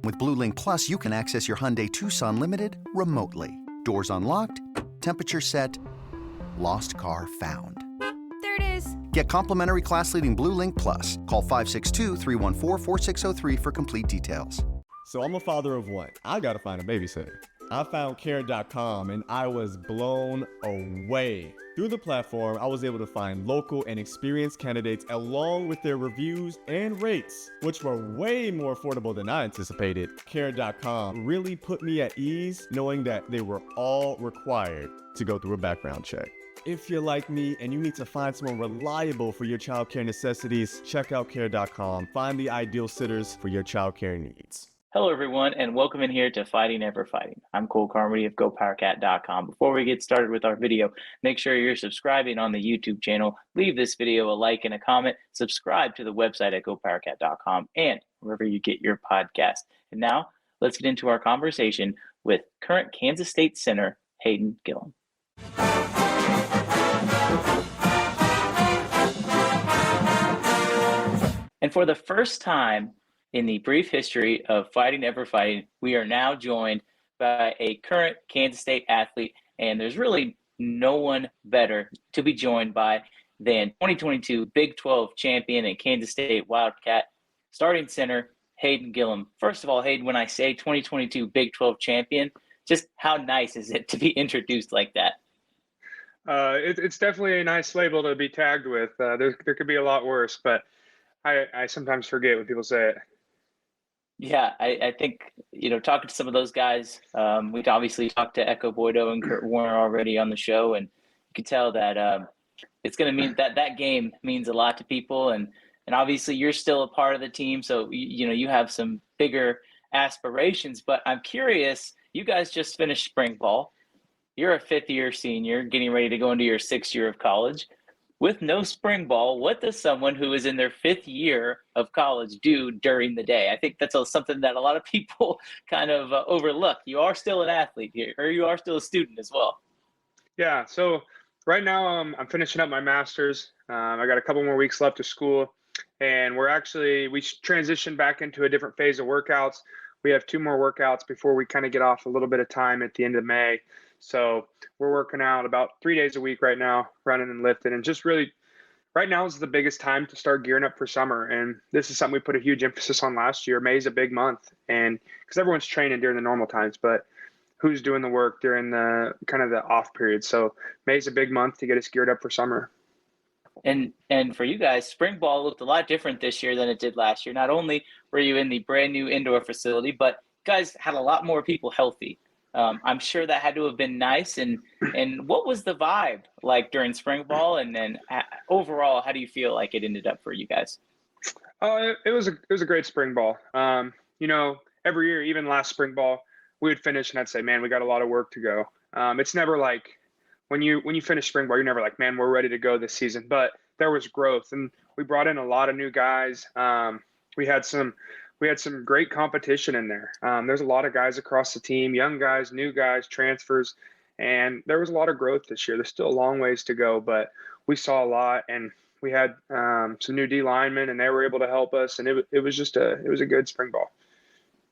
With Blue Link Plus, you can access your Hyundai Tucson Limited remotely. Doors unlocked, temperature set, lost car found. There it is. Get complimentary class-leading Blue Link Plus. Call 562-314-4603 for complete details. So I'm a father of one. I gotta find a babysitter. I found Care.com and I was blown away. Through the platform, I was able to find local and experienced candidates along with their reviews and rates, which were way more affordable than I anticipated. Care.com really put me at ease knowing that they were all required to go through a background check. If you're like me and you need to find someone reliable for your childcare necessities, check out Care.com. Find the ideal sitters for your childcare needs. Hello, everyone, and welcome in here to Fighting Ever Fighting. I'm Carmody of GoPowercat.com. Before we get started with our video, make sure you're subscribing on the YouTube channel. Leave this video a like and a comment. Subscribe to the website at GoPowercat.com and wherever you get your podcast. And now, let's get into our conversation with current Kansas State center, Hayden Gillum. And for the first time in the brief history of Fighting Ever Fighting, we are now joined by a current Kansas State athlete, and there's really no one better to be joined by than 2022 Big 12 champion and Kansas State Wildcat starting center, Hayden Gillum. First of all, Hayden, when I say 2022 Big 12 champion, just how nice is it to be introduced like that? It's definitely a nice label to be tagged with. There could be a lot worse, but I sometimes forget when people say it. Yeah, I think, talking to some of those guys, we'd obviously talked to Echo Boydo and Kurt Warner already on the show, and you can tell that it's going to mean that game means a lot to people. And obviously you're still a part of the team, so, you have some bigger aspirations. But I'm curious, you guys just finished spring ball. You're a fifth-year senior getting ready to go into your sixth year of college. With no spring ball, what does someone who is in their fifth year of college do during the day? I think that's something that a lot of people kind of overlook. You are still an athlete here, or you are still a student as well. Yeah, so right now I'm finishing up my master's. I got a couple more weeks left of school, and we transitioned back into a different phase of workouts. We have 2 more workouts before we kind of get off a little bit of time at the end of May. So we're working out about 3 days a week right now, running and lifting, and just really right now is the biggest time to start gearing up for summer. And this is something we put a huge emphasis on last year. May's a big month, and because everyone's training during the normal times, but who's doing the work during the kind of the off period? So May's a big month to get us geared up for summer. And for you guys, spring ball looked a lot different this year than it did last year. Not only were you in the brand new indoor facility, but you guys had a lot more people healthy. I'm sure that had to have been nice. And what was the vibe like during spring ball? And then overall, how do you feel like it ended up for you guys? It was a great spring ball. Every year, even last spring ball, we would finish and I'd say, man, we got a lot of work to go. It's never like when you finish spring ball, you're never like, man, we're ready to go this season. But there was growth, and we brought in a lot of new guys. We had some great competition in there. There's a lot of guys across the team, young guys, new guys, transfers, and there was a lot of growth this year. There's still a long ways to go, but we saw a lot, and we had some new D linemen, and they were able to help us, and it was a good spring ball.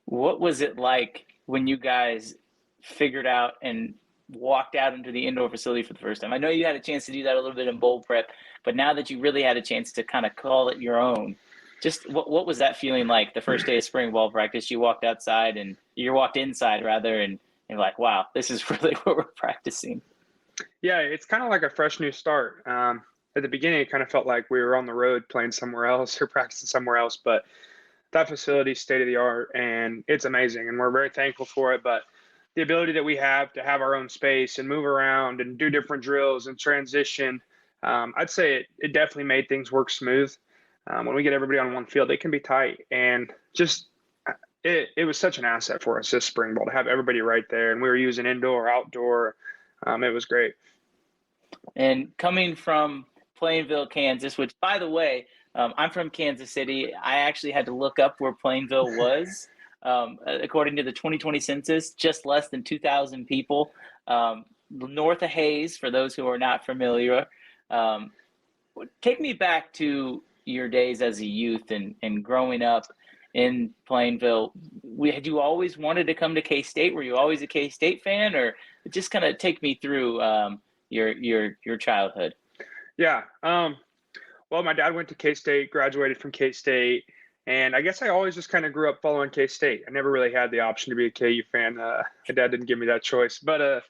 What was it like when you guys figured out and walked out into the indoor facility for the first time? I know you had a chance to do that a little bit in bowl prep, but now that you really had a chance to kind of call it your own, just what was that feeling like the first day of spring ball practice? You walked inside, and you're like, wow, this is really what we're practicing. Yeah, it's kind of like a fresh new start. At the beginning, it kind of felt like we were on the road playing somewhere else or practicing somewhere else, but that facility is state of the art, and it's amazing, and we're very thankful for it. But the ability that we have to have our own space and move around and do different drills and transition, I'd say it definitely made things work smooth. When we get everybody on one field, it can be tight, and just it was such an asset for us this spring ball to have everybody right there, and we were using indoor, outdoor. It was great. And coming from Plainville, Kansas, which, by the way, I'm from Kansas City. I actually had to look up where Plainville was. According to the 2020 census, just less than 2,000 people. North of Hayes, for those who are not familiar. Take me back to your days as a youth and growing up in Plainville. Had you always wanted to come to K-State? Were you always a K-State fan, or just kind of take me through your childhood? Yeah. Well, my dad went to K-State, graduated from K-State, and I guess I always just kind of grew up following K-State. I never really had the option to be a KU fan. My dad didn't give me that choice. But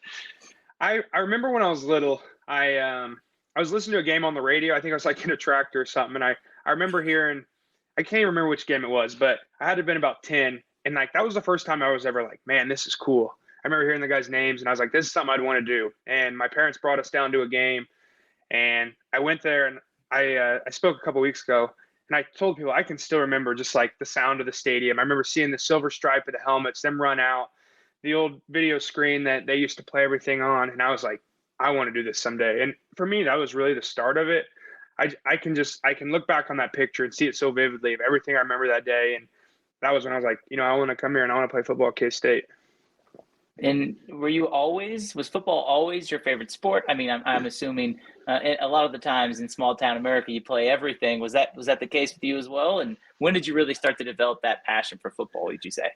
I remember when I was little, I was listening to a game on the radio. I think I was like in a tractor or something, and I remember hearing, I can't even remember which game it was, but I had to have been about 10, and like that was the first time I was ever like, man, this is cool. I remember hearing the guys' names, and I was like, this is something I'd want to do. And my parents brought us down to a game, and I went there, and I spoke a couple weeks ago, and I told people I can still remember just like the sound of the stadium. I remember seeing the silver stripe of the helmets, them run out, the old video screen that they used to play everything on, and I was like, I want to do this someday. And for me, that was really the start of it. I can look back on that picture and see it so vividly of everything I remember that day, and that was when I was like, I want to come here and I want to play football at K-State. And was football always your favorite sport? I mean, I'm assuming a lot of the times in small town America, you play everything. Was that the case with you as well? And when did you really start to develop that passion for football, would you say?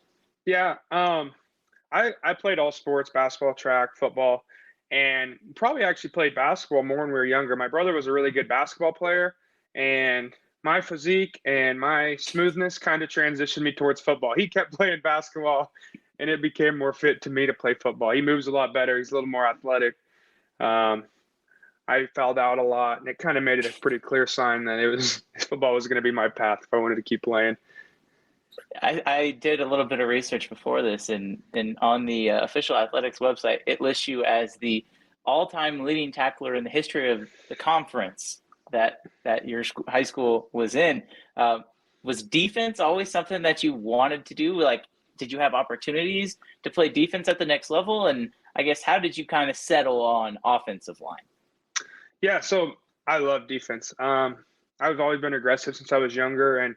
Yeah. I played all sports, basketball, track, football, and probably actually played basketball more when we were younger. My brother was a really good basketball player, and my physique and my smoothness kind of transitioned me towards football. He kept playing basketball, and it became more fit to me to play football. He moves a lot better. He's a little more athletic. I fouled out a lot, and it kind of made it a pretty clear sign that football was going to be my path if I wanted to keep playing. I did a little bit of research before this, and on the official athletics website, it lists you as the all-time leading tackler in the history of the conference that your high school was in. Was defense always something that you wanted to do? Like, did you have opportunities to play defense at the next level? And I guess, how did you kind of settle on offensive line? Yeah, so I love defense. I've always been aggressive since I was younger, and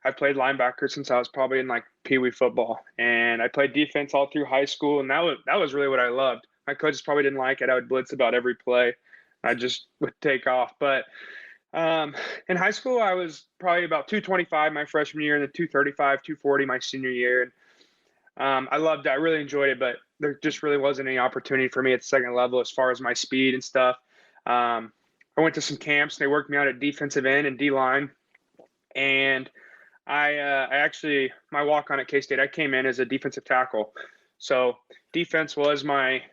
I played linebacker since I was probably in like Pee Wee football, and I played defense all through high school, and that was really what I loved. My coaches probably didn't like it. I would blitz about every play. I just would take off. But in high school, I was probably about 225 my freshman year, and then 235, 240 my senior year. And I loved it. I really enjoyed it, but there just really wasn't any opportunity for me at the second level as far as my speed and stuff. I went to some camps, and they worked me out at defensive end and D-line, and I actually, my walk-on at K-State, I came in as a defensive tackle. So defense was my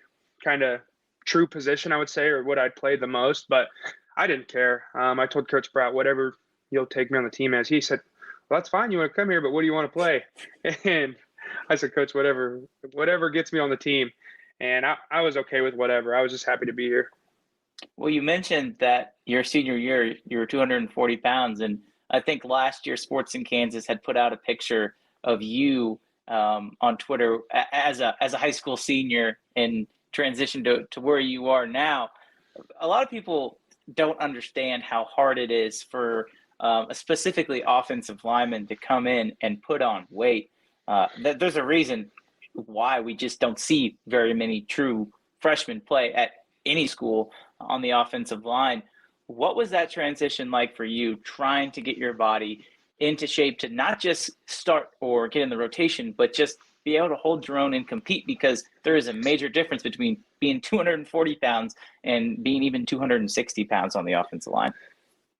kind of true position, I would say, or what I'd played the most, but I didn't care. I told Coach Pratt, whatever you'll take me on the team as. He said, well, that's fine. You want to come here, but what do you want to play? And I said, Coach, whatever gets me on the team. And I was okay with whatever. I was just happy to be here. Well, you mentioned that your senior year, you were 240 pounds, and I think last year Sports in Kansas had put out a picture of you on Twitter as a high school senior and transition to where you are now. A lot of people don't understand how hard it is for specifically offensive linemen to come in and put on weight. There's a reason why we just don't see very many true freshmen play at any school on the offensive line. What was that transition like for you, trying to get your body into shape to not just start or get in the rotation, but just be able to hold your own and compete? Because there is a major difference between being 240 pounds and being even 260 pounds on the offensive line.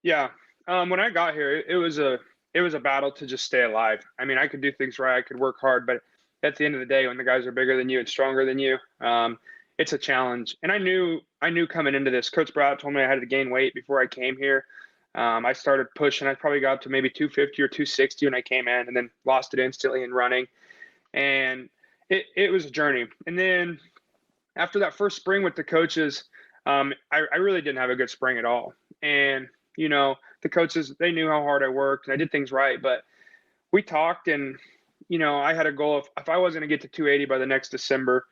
Yeah. When I got here, it was a battle to just stay alive. I mean, I could do things right. I could work hard, but at the end of the day, when the guys are bigger than you and stronger than you, it's a challenge. And I knew coming into this, Coach Brown told me I had to gain weight before I came here. I started pushing. I probably got up to maybe 250 or 260 when I came in, and then lost it instantly in running. And it was a journey. And then after that first spring with the coaches, I really didn't have a good spring at all. And, the coaches, they knew how hard I worked and I did things right. But we talked, and, I had a goal if I was going to get to 280 by the next December,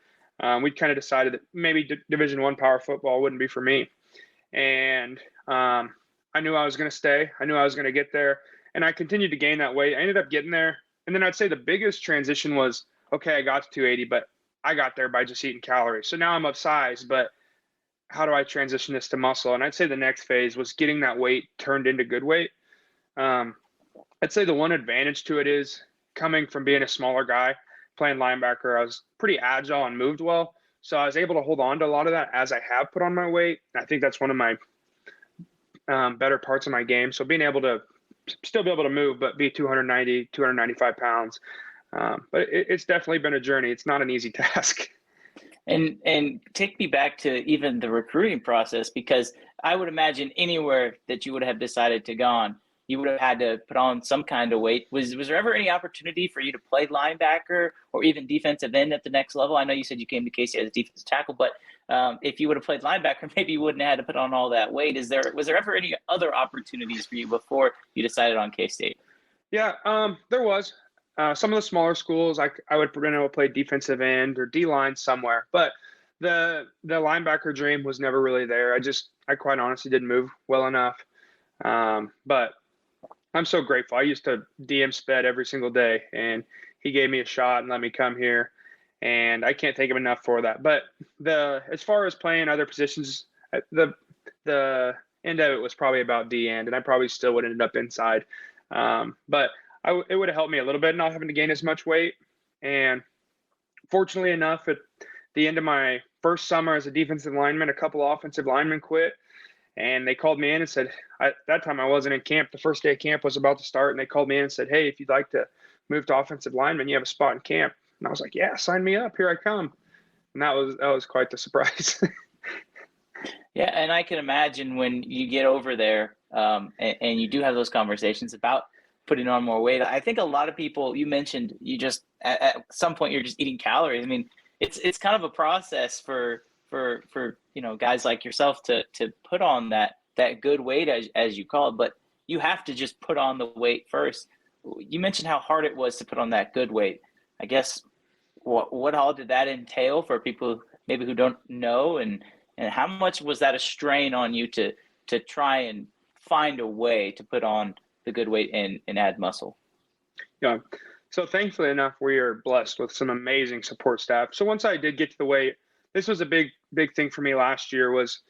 we kind of decided that maybe Division I power football wouldn't be for me. And I knew I was going to stay. I knew I was going to get there. And I continued to gain that weight. I ended up getting there. And then I'd say the biggest transition was, okay, I got to 280, but I got there by just eating calories. So now I'm of size, but how do I transition this to muscle? And I'd say the next phase was getting that weight turned into good weight. I'd say the one advantage to it is coming from being a smaller guy, playing linebacker, I was pretty agile and moved well. So I was able to hold on to a lot of that as I have put on my weight. I think that's one of my better parts of my game. So being able to still be able to move, but be 290, 295 pounds. But it's definitely been a journey. It's not an easy task. And take me back to even the recruiting process, because I would imagine anywhere that you would have decided to go on, you would have had to put on some kind of weight. Was there ever any opportunity for you to play linebacker or even defensive end at the next level? I know you said you came to Casey as a defensive tackle, but if you would have played linebacker, maybe you wouldn't have had to put on all that weight. Was there ever any other opportunities for you before you decided on K-State? Yeah, there was. Some of the smaller schools, I would been able to play defensive end or D-line somewhere, but the linebacker dream was never really there. I quite honestly didn't move well enough. But I'm so grateful. I used to DM Sped every single day, and he gave me a shot and let me come here, and I can't thank him enough for that. But as far as playing other positions, the end of it was probably about D end, and I probably still would end up inside. But it would have helped me a little bit not having to gain as much weight. And fortunately enough, at the end of my first summer as a defensive lineman, a couple offensive linemen quit, and they called me in and said, that time I wasn't in camp. The first day of camp was about to start, and they called me in and said, hey, if you'd like to move to offensive lineman, you have a spot in camp. And I was like, yeah, sign me up. Here I come. And that was quite the surprise. Yeah, and I can imagine when you get over there and you do have those conversations about putting on more weight. I think a lot of people, you mentioned you just at some point you're just eating calories. I mean, it's kind of a process for guys like yourself to put on that good weight as you call it, but you have to just put on the weight first. You mentioned how hard it was to put on that good weight. I guess what all did that entail for people maybe who don't know, and how much was that a strain on you to try and find a way to put on the good weight and add muscle? Yeah. So thankfully enough, we are blessed with some amazing support staff. So once I did get to the weight, this was a big thing for me last year was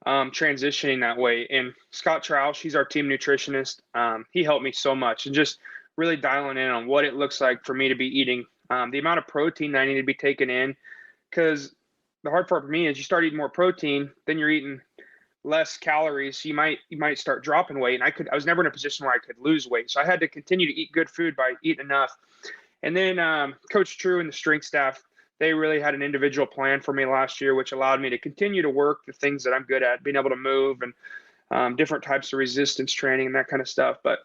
transitioning that weight. And Scott Troush, he's our team nutritionist. He helped me so much, and just really dialing in on what it looks like for me to be eating, the amount of protein that I need to be taking in. Because the hard part for me is you start eating more protein, then you're eating less calories. So you might start dropping weight. And I was never in a position where I could lose weight. So I had to continue to eat good food by eating enough. And then Coach True and the strength staff, they really had an individual plan for me last year, which allowed me to continue to work the things that I'm good at, being able to move and different types of resistance training and that kind of stuff. But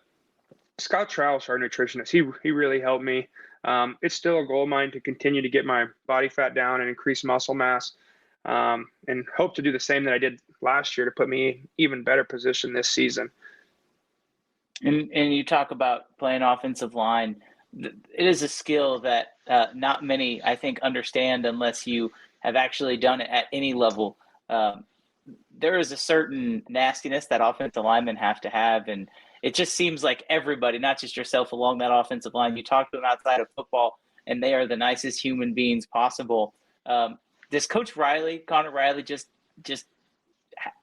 Scott Troush, our nutritionist, he really helped me. It's still a goal of mine to continue to get my body fat down and increase muscle mass, and hope to do the same that I did last year to put me in even better position this season. And you talk about playing offensive line. It is a skill that not many, I think, understand unless you have actually done it at any level. There is a certain nastiness that offensive linemen have to have, and it just seems like everybody, not just yourself, along that offensive line, you talk to them outside of football, and they are the nicest human beings possible. Does Coach Connor Riley, just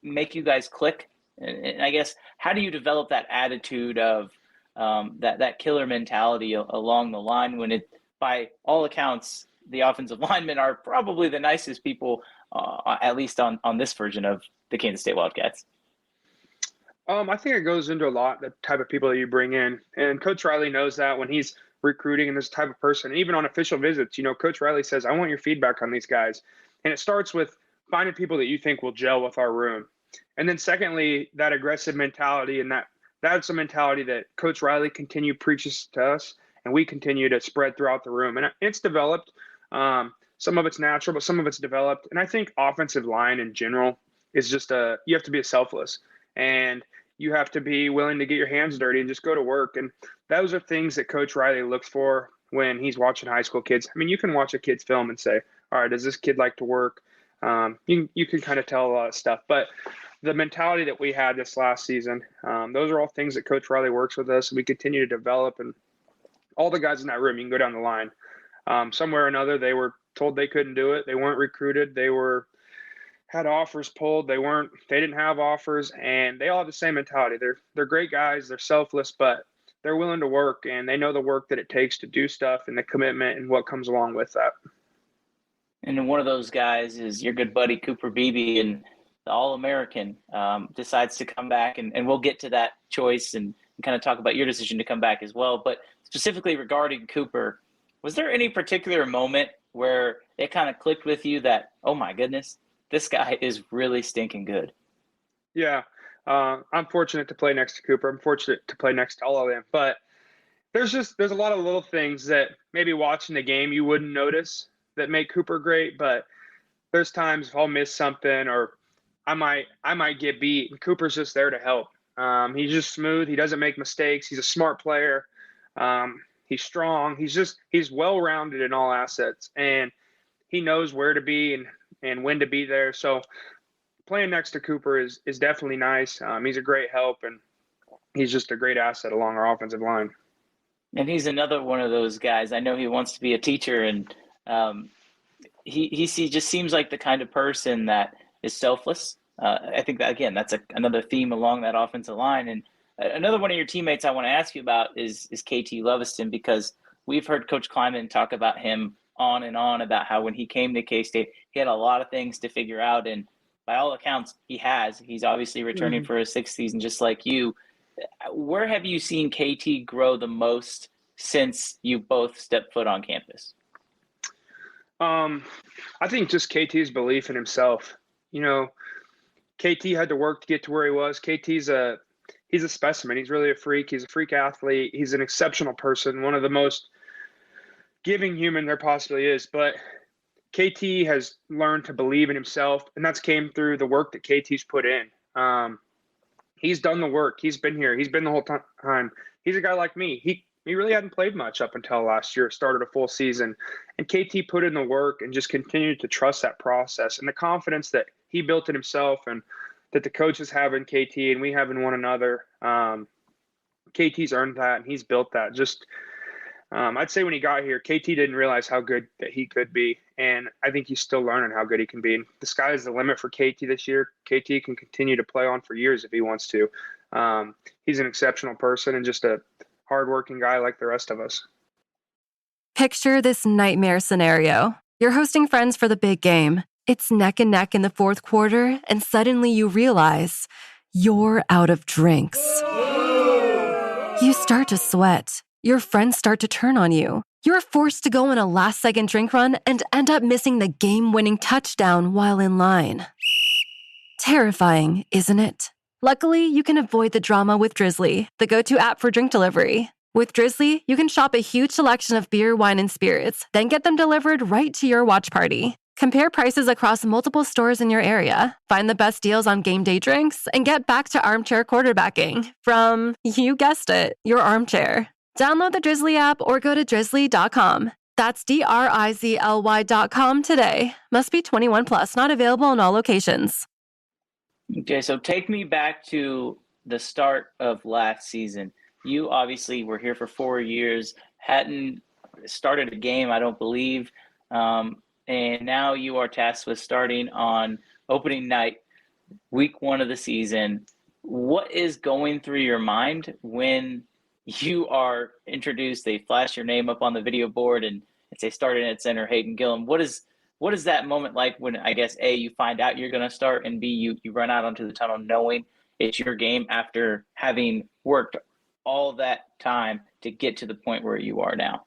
make you guys click? And I guess, how do you develop that attitude of that killer mentality along the line when it, by all accounts, the offensive linemen are probably the nicest people, at least on this version of the Kansas State Wildcats? I think it goes into a lot, the type of people that you bring in. And Coach Riley knows that when he's recruiting and this type of person. And even on official visits, Coach Riley says, I want your feedback on these guys. And it starts with finding people that you think will gel with our room. And then secondly, that aggressive mentality, and that's a mentality that Coach Riley preaches to us, and we continue to spread throughout the room. And it's developed. Some of it's natural, but some of it's developed. And I think offensive line in general is just you have to be selfless, and you have to be willing to get your hands dirty and just go to work. And those are things that Coach Riley looks for when he's watching high school kids. I mean, you can watch a kid's film and say, all right, does this kid like to work? You can kind of tell a lot of stuff. But the mentality that we had this last season, those are all things that Coach Riley works with us, and we continue to develop. And all the guys in that room, you can go down the line. Somewhere or another, they were told they couldn't do it. They weren't recruited. They had offers pulled. They didn't have offers, and they all have the same mentality. They're great guys. They're selfless, but they're willing to work, and they know the work that it takes to do stuff and the commitment and what comes along with that. And one of those guys is your good buddy Cooper Beebe, and the All-American decides to come back, and we'll get to that choice and kind of talk about your decision to come back as well. But specifically regarding Cooper, was there any particular moment where it kind of clicked with you that, oh my goodness, this guy is really stinking good? Yeah. I'm fortunate to play next to Cooper. I'm fortunate to play next to all of them. But there's a lot of little things that maybe watching the game you wouldn't notice that make Cooper great. But there's times I'll miss something or I might get beat, and Cooper's just there to help. He's just smooth. He doesn't make mistakes. He's a smart player. He's strong. He's well-rounded in all assets, and he knows where to be and when to be there. So playing next to Cooper is definitely nice. He's a great help, and he's just a great asset along our offensive line. And he's another one of those guys. I know he wants to be a teacher, and he just seems like the kind of person that is selfless. I think that, again, that's another theme along that offensive line. And another one of your teammates I want to ask you about is KT Loviston, because we've heard Coach Kleiman talk about him on and on about how when he came to K-State, he had a lot of things to figure out. And by all accounts, he's obviously returning for his sixth season, just like you. Where have you seen KT grow the most since you both stepped foot on campus? I think just KT's belief in himself. KT had to work to get to where he was. He's a specimen. He's really a freak. He's a freak athlete. He's an exceptional person, one of the most giving human there possibly is. But KT has learned to believe in himself, and that's came through the work that KT's put in. He's done the work. He's been here. He's been the whole time. He's a guy like me. He really hadn't played much up until last year, started a full season. And KT put in the work and just continued to trust that process and the confidence that he built in himself and that the coaches have in KT and we have in one another. KT's earned that, and he's built that. I'd say when he got here, KT didn't realize how good that he could be, and I think he's still learning how good he can be. And the sky is the limit for KT this year. KT can continue to play on for years if he wants to. He's an exceptional person and just a hardworking guy like the rest of us. Picture this nightmare scenario. You're hosting friends for the big game. It's neck and neck in the fourth quarter, and suddenly you realize you're out of drinks. You start to sweat. Your friends start to turn on you. You're forced to go on a last-second drink run and end up missing the game-winning touchdown while in line. Terrifying, isn't it? Luckily, you can avoid the drama with Drizzly, the go-to app for drink delivery. With Drizzly, you can shop a huge selection of beer, wine, and spirits, then get them delivered right to your watch party. Compare prices across multiple stores in your area, find the best deals on game day drinks, and get back to armchair quarterbacking from, you guessed it, your armchair. Download the Drizzly app or go to drizzly.com. That's DRIZLY.com today. Must be 21 plus, not available in all locations. Okay, so take me back to the start of last season. You obviously were here for 4 years, hadn't started a game, I don't believe, and now you are tasked with starting on opening night, week 1 of the season. What is going through your mind when you are introduced, they flash your name up on the video board and say starting at center, Hayden Gillum? What is that moment like when, I guess, A, you find out you're going to start, and B, you run out onto the tunnel knowing it's your game after having worked all that time to get to the point where you are now?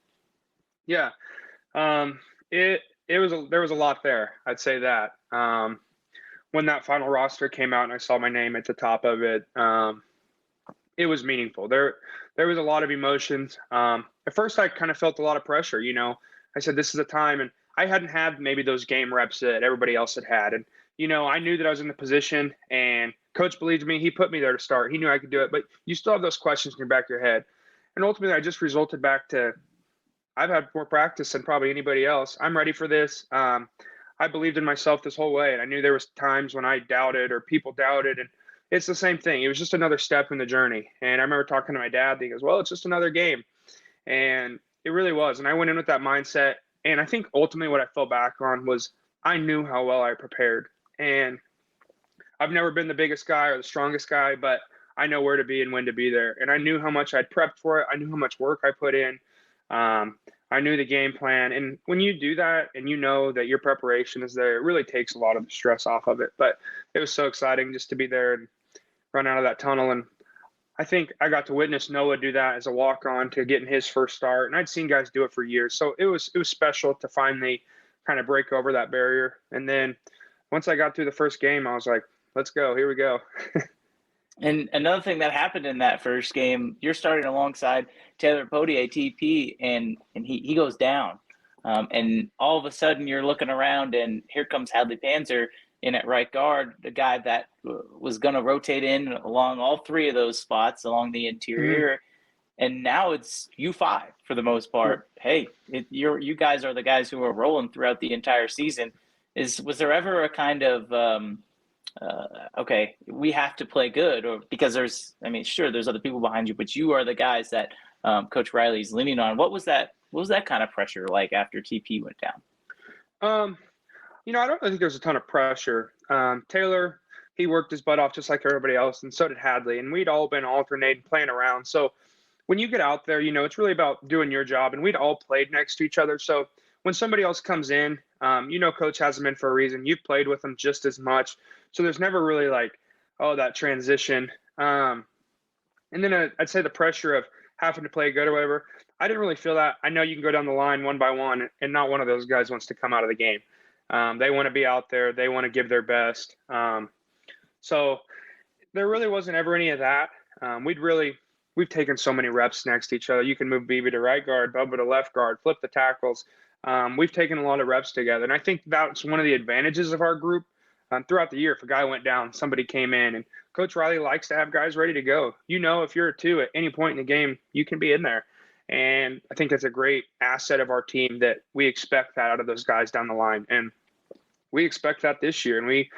Yeah. There was a lot there. I'd say that. When that final roster came out and I saw my name at the top of it, it was meaningful. There was a lot of emotions. At first I kind of felt a lot of pressure. I said, this is a time, and I hadn't had maybe those game reps that everybody else had. And, I knew that I was in the position, and coach believed in me. He put me there to start. He knew I could do it, but you still have those questions in your back of your head. And ultimately I just resulted back to, I've had more practice than probably anybody else. I'm ready for this. I believed in myself this whole way. And I knew there was times when I doubted or people doubted, and it's the same thing. It was just another step in the journey. And I remember talking to my dad, and he goes, well, it's just another game. And it really was. And I went in with that mindset. And I think ultimately what I fell back on was I knew how well I prepared. And I've never been the biggest guy or the strongest guy, but I know where to be and when to be there. And I knew how much I'd prepped for it. I knew how much work I put in. I knew the game plan. And when you do that and you know that your preparation is there, it really takes a lot of the stress off of it. But it was so exciting just to be there and run out of that tunnel. And I think I got to witness Noah do that as a walk-on to getting his first start. And I'd seen guys do it for years. So it was special to finally kind of break over that barrier. And then once I got through the first game, I was like, let's go. Here we go. And another thing that happened in that first game, you're starting alongside Taylor Potier, TP, and he goes down. And all of a sudden you're looking around, and here comes Hadley Panzer in at right guard, the guy that was going to rotate in along all three of those spots along the interior. And now it's you five for the most part. Hey, you guys are the guys who are rolling throughout the entire season. Was there ever a kind of okay, we have to play good, or because there's other people behind you, but you are the guys that Coach Riley's leaning on. What was that kind of pressure like after TP went down? I don't think there's a ton of pressure. Taylor, he worked his butt off just like everybody else, and so did Hadley, and we'd all been alternating, playing around. So when you get out there, it's really about doing your job, and we'd all played next to each other. So when somebody else comes in, Coach has them in for a reason. You've played with them just as much. So there's never really that transition. And then I'd say the pressure of having to play good or whatever, I didn't really feel that. I know you can go down the line one by one, and not one of those guys wants to come out of the game. They want to be out there. They want to give their best. So there really wasn't ever any of that. We've taken so many reps next to each other. You can move BB to right guard, Bubba to left guard, flip the tackles. We've taken a lot of reps together. And I think that's one of the advantages of our group. Throughout the year, if a guy went down, somebody came in, and Coach Riley likes to have guys ready to go. If you're a 2 at any point in the game, you can be in there. And I think that's a great asset of our team that we expect that out of those guys down the line. And we expect that this year. And we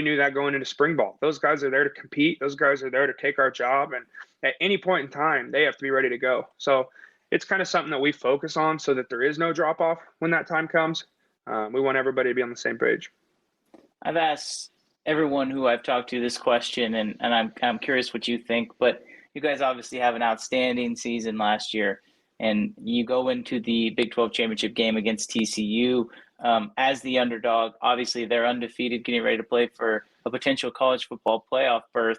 knew that going into spring ball. Those guys are there to compete. Those guys are there to take our job. And at any point in time, they have to be ready to go. So it's kind of something that we focus on so that there is no drop off when that time comes. We want everybody to be on the same page. I've asked everyone who I've talked to this question, and I'm curious what you think, but you guys obviously have an outstanding season last year, and you go into the Big 12 championship game against TCU as the underdog. Obviously, they're undefeated, getting ready to play for a potential college football playoff berth.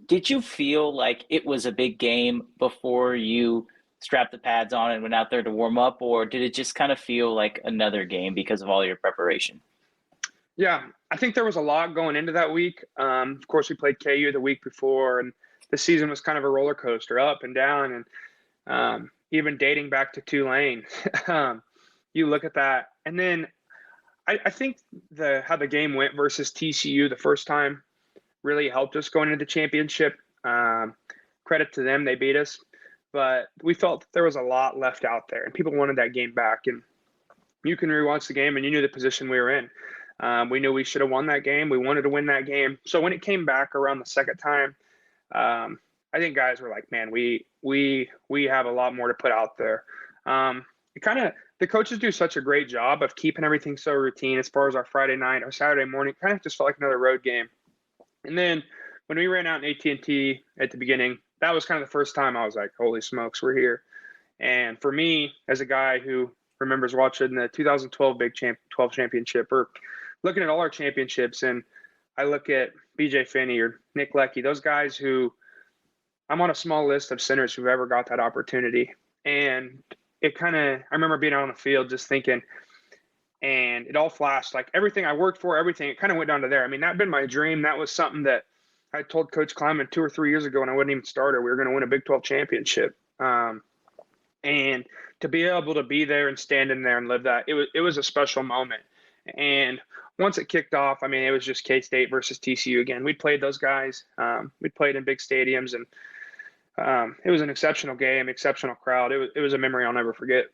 Did you feel like it was a big game before you strapped the pads on and went out there to warm up, or did it just kind of feel like another game because of all your preparation? Yeah, I think there was a lot going into that week. Of course, we played KU the week before, and the season was kind of a roller coaster, up and down, and even dating back to Tulane. You look at that, and then I think how the game went versus TCU the first time really helped us going into the championship. Credit to them, they beat us, but we felt that there was a lot left out there, and people wanted that game back. And you can rewatch the game, and you knew the position we were in. We knew we should have won that game. We wanted to win that game. So when it came back around the second time, I think guys were like, man, we have a lot more to put out there. The coaches do such a great job of keeping everything so routine as far as our Friday night, our Saturday morning, kind of just felt like another road game. And then when we ran out in AT&T at the beginning, that was kind of the first time I was like, holy smokes, we're here. And for me, as a guy who remembers watching the 2012 Big 12 championship, or looking at all our championships, and I look at BJ Finney or Nick Leckey, those guys who I'm on a small list of centers who've ever got that opportunity. And I remember being out on the field just thinking, and it all flashed, like everything I worked for, everything, it kind of went down to there. I mean, that'd been my dream. That was something that I told Coach Kleiman 2 or 3 years ago when I wasn't even starter, we were going to win a Big 12 championship. And to be able to be there and stand in there and live that, it was a special moment. And once it kicked off, I mean, it was just K-State versus TCU again. We'd played those guys. We'd played in big stadiums, and it was an exceptional game, exceptional crowd. It was a memory I'll never forget.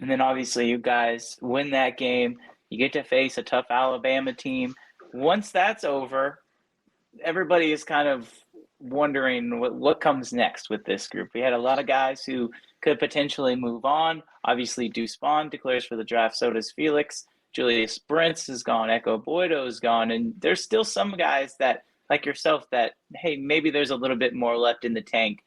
And then obviously you guys win that game. You get to face a tough Alabama team. Once that's over, everybody is kind of wondering what comes next with this group. We had a lot of guys who could potentially move on. Obviously, Deuce Vaughn declares for the draft. So does Felix. Julius Brents is gone. Echo Boydo is gone. And there's still some guys that like yourself that, hey, maybe there's a little bit more left in the tank.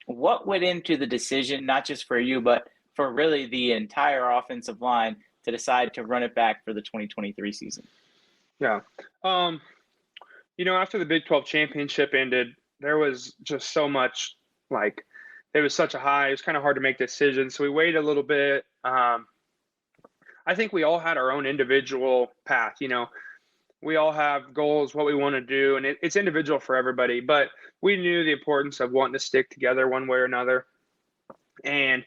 What went into the decision, not just for you, but for really the entire offensive line to decide to run it back for the 2023 season? Yeah. After the Big 12 championship ended, there was just so much, it was such a high. It was kind of hard to make decisions. So we waited a little bit. I think we all had our own individual path. We all have goals, what we want to do, and it's individual for everybody. But we knew the importance of wanting to stick together one way or another. And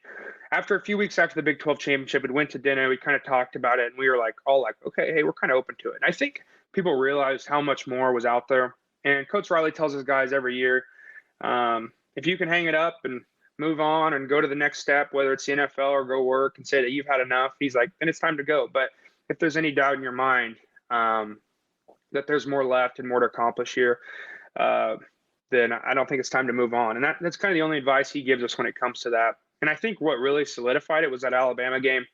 after a few weeks after the Big 12 championship, we went to dinner. We kind of talked about it, and we were all okay, hey, we're kind of open to it. And I think people realized how much more was out there. And Coach Riley tells his guys every year, if you can hang it up and move on and go to the next step, whether it's the NFL or go work and say that you've had enough, he's like, then it's time to go. But if there's any doubt in your mind that there's more left and more to accomplish here, then I don't think it's time to move on. And that's kind of the only advice he gives us when it comes to that. And I think what really solidified it was that Alabama game.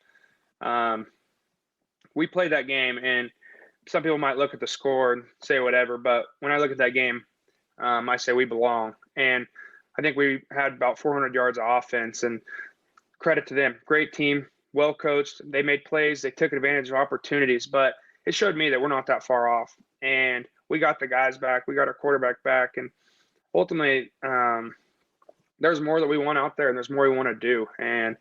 We played that game, and some people might look at the score and say whatever, but when I look at that game, I say we belong. And I think we had about 400 yards of offense, and credit to them. Great team, well coached. They made plays. They took advantage of opportunities, but it showed me that we're not that far off. And we got the guys back. We got our quarterback back. And ultimately, there's more that we want out there, and there's more we want to do. And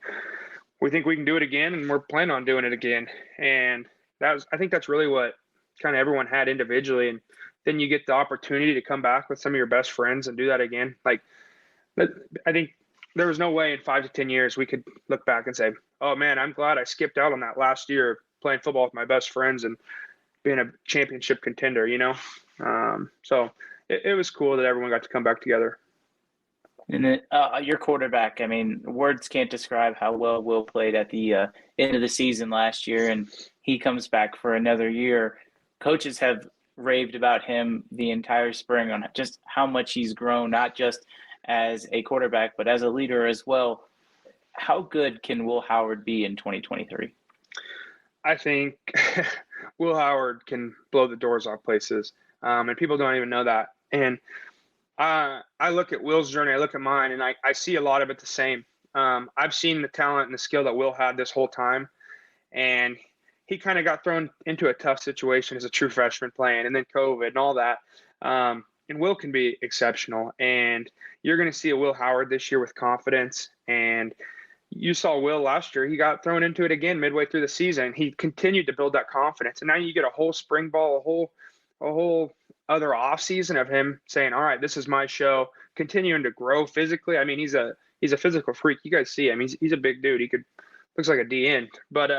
we think we can do it again, and we're planning on doing it again. And I think that's really what kind of everyone had individually. And then you get the opportunity to come back with some of your best friends and do that again. I think there was no way in 5 to 10 years we could look back and say, oh man, I'm glad I skipped out on that last year playing football with my best friends and being a championship contender, So it was cool that everyone got to come back together. And then your quarterback, I mean, words can't describe how well Will played at the end of the season last year, and he comes back for another year. Coaches have raved about him the entire spring on just how much he's grown, not just as a quarterback, but as a leader as well. How good can Will Howard be in 2023? I think Will Howard can blow the doors off places, and people don't even know that. And I look at Will's journey, I look at mine, and I see a lot of it the same. I've seen the talent and the skill that Will had this whole time, and he kind of got thrown into a tough situation as a true freshman playing, and then COVID and all that. And Will can be exceptional, and you're going to see a Will Howard this year with confidence. And you saw Will last year; he got thrown into it again midway through the season. He continued to build that confidence, and now you get a whole spring ball, a whole other off season of him saying, "All right, this is my show." Continuing to grow physically. I mean, he's a physical freak. You guys see him; he's a big dude. Looks like a D end, but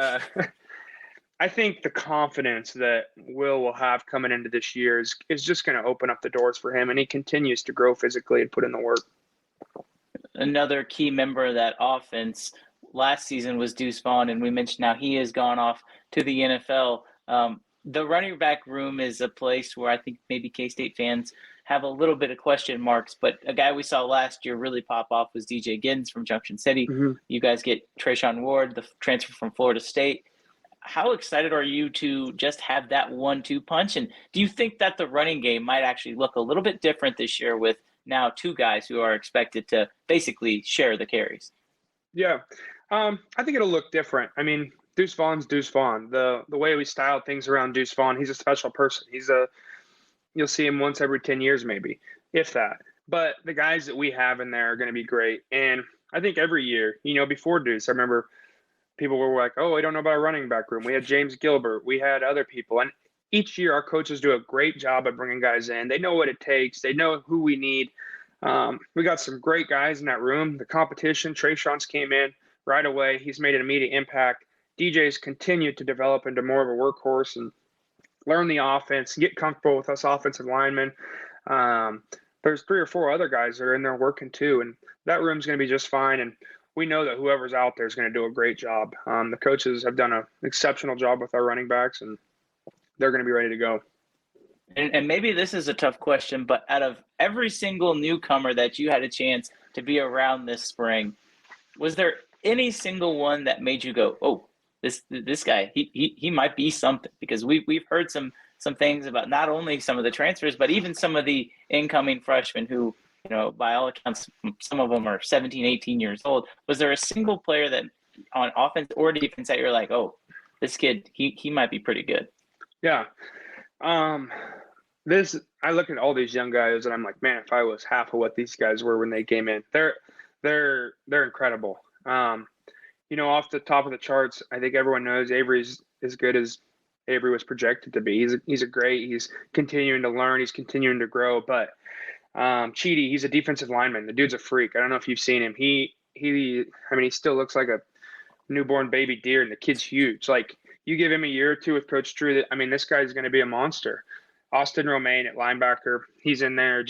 I think the confidence that Will have coming into this year is just going to open up the doors for him, and he continues to grow physically and put in the work. Another key member of that offense last season was Deuce Vaughn, and we mentioned how he has gone off to the NFL. The running back room is a place where I think maybe K-State fans have a little bit of question marks, but a guy we saw last year really pop off was DJ Giddens from Junction City. Mm-hmm. You guys get Trayshawn Ward, the transfer from Florida State. How excited are you to just have that 1-2 punch? And do you think that the running game might actually look a little bit different this year with now two guys who are expected to basically share the carries? Yeah, I think it'll look different. I mean, Deuce Vaughn's Deuce Vaughn. The way we styled things around Deuce Vaughn, he's a special person. You'll see him once every 10 years maybe, if that. But the guys that we have in there are going to be great. And I think every year, before Deuce, I remember people were like, oh, I don't know about a running back room. We had James Gilbert. We had other people. And each year our coaches do a great job of bringing guys in. They know what it takes. They know who we need. We got some great guys in that room. The competition, Trayshawn's came in right away. He's made an immediate impact. DJ's continued to develop into more of a workhorse and learn the offense, get comfortable with us offensive linemen. There's 3 or 4 other guys that are in there working too. And that room's going to be just fine. And we know that whoever's out there is going to do a great job. The coaches have done an exceptional job with our running backs, and they're going to be ready to go. And maybe this is a tough question, but out of every single newcomer that you had a chance to be around this spring, was there any single one that made you go, oh, this guy, he might be something? Because we've heard some some things about not only some of the transfers, but even some of the incoming freshmen who, by all accounts, some of them are 17, 18 years old. Was there a single player that on offense or defense that you're like, oh, this kid, he might be pretty good? Yeah. I look at all these young guys and I'm like, man, if I was half of what these guys were when they came in, they're incredible. Off the top of the charts, I think everyone knows Avery's as good as Avery was projected to be. He's continuing to learn, he's continuing to grow. But Cheaty, he's a defensive lineman. The dude's a freak. I don't know if you've seen him. He still looks like a newborn baby deer, and the kid's huge. Like, you give him a year or two with Coach Drew, this guy's going to be a monster. Austin Romaine at linebacker, he's in there,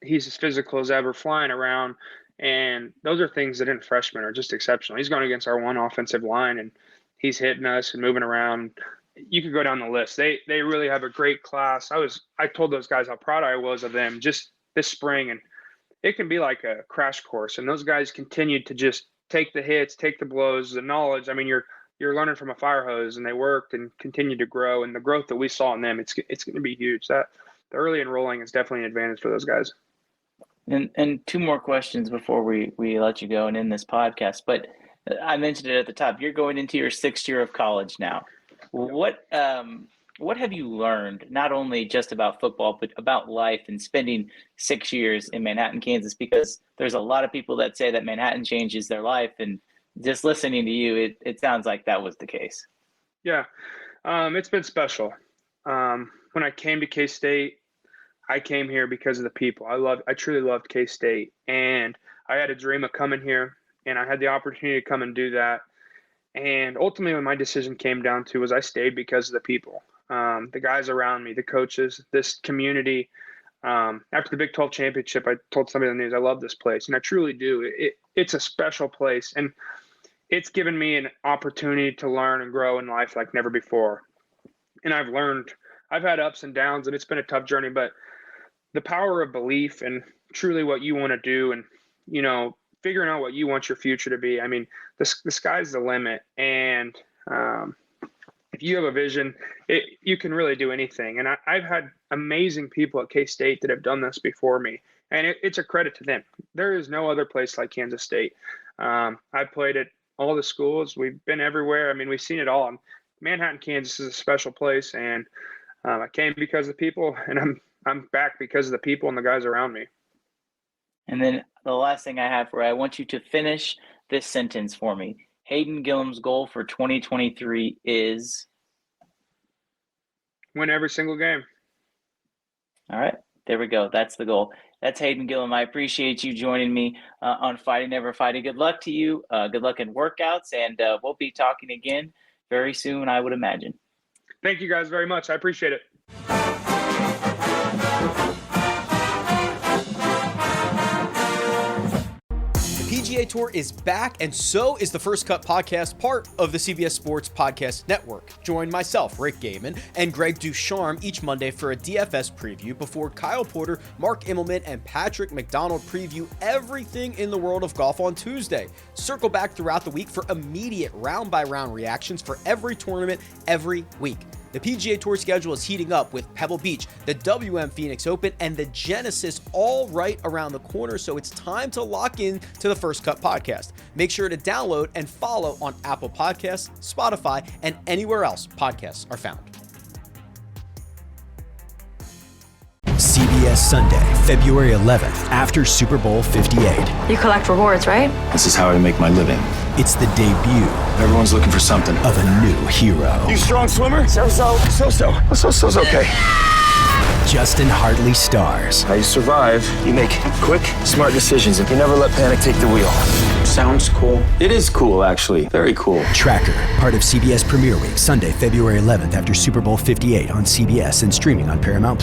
he's as physical as ever, flying around. And those are things that in freshmen are just exceptional. He's going against our one offensive line, and he's hitting us and moving around. You could go down the list. They really have a great class. I told those guys how proud I was of them just this spring, and it can be like a crash course. And those guys continued to just take the hits, take the blows, the knowledge. You're learning from a fire hose, and they worked and continued to grow. And the growth that we saw in them, it's going to be huge. That the early enrolling is definitely an advantage for those guys. And two more questions before we let you go and end this podcast. But I mentioned it at the top. You're going into your 6th year of college now. What have you learned, not only just about football, but about life and spending 6 years in Manhattan, Kansas? Because there's a lot of people that say that Manhattan changes their life, and just listening to you, it sounds like that was the case. Yeah, it's been special. When I came to K-State, I came here because of the people. I truly loved K-State, and I had a dream of coming here, and I had the opportunity to come and do that. And ultimately, when my decision came down to was I stayed because of the people, the guys around me, the coaches, this community. After the Big 12 championship, I told somebody in the news, I love this place, and I truly do. It's a special place, and it's given me an opportunity to learn and grow in life like never before. And I've had ups and downs, and it's been a tough journey, but the power of belief and truly what you want to do, and, figuring out what you want your future to be. The sky's the limit. And if you have a vision, you can really do anything. And I've had amazing people at K-State that have done this before me, and it's a credit to them. There is no other place like Kansas State. I've played at all the schools. We've been everywhere. We've seen it all. Manhattan, Kansas is a special place, and I came because of the people, and I'm back because of the people and the guys around me. And then the last thing I have for you, I want you to finish this sentence for me. Hayden Gillum's goal for 2023 is? Win every single game. All right. There we go. That's the goal. That's Hayden Gillum. I appreciate you joining me on Fighting Never Fighting. Good luck to you. Good luck in workouts, and we'll be talking again very soon, I would imagine. Thank you guys very much. I appreciate it. PGA Tour is back, and so is the First Cut podcast, part of the CBS Sports Podcast Network. Join myself, Rick Gaiman, and Greg Ducharme each Monday for a DFS preview before Kyle Porter, Mark Immelman, and Patrick McDonald preview everything in the world of golf on Tuesday. Circle back throughout the week for immediate round-by-round reactions for every tournament every week. The PGA Tour schedule is heating up with Pebble Beach, the WM Phoenix Open, and the Genesis all right around the corner, so it's time to lock in to the First Cut podcast. Make sure to download and follow on Apple Podcasts, Spotify, and anywhere else podcasts are found. CBS Sunday, February 11th, after Super Bowl 58. You collect rewards, right? This is how I make my living. It's the debut Everyone's looking for something. of a new hero. You strong swimmer? So-so. So-so's okay. Justin Hartley stars. How you survive, you make quick, smart decisions, and you never let panic take the wheel. Sounds cool. It is cool, actually. Very cool. Tracker, part of CBS Premiere Week, Sunday, February 11th, after Super Bowl 58 on CBS and streaming on Paramount+.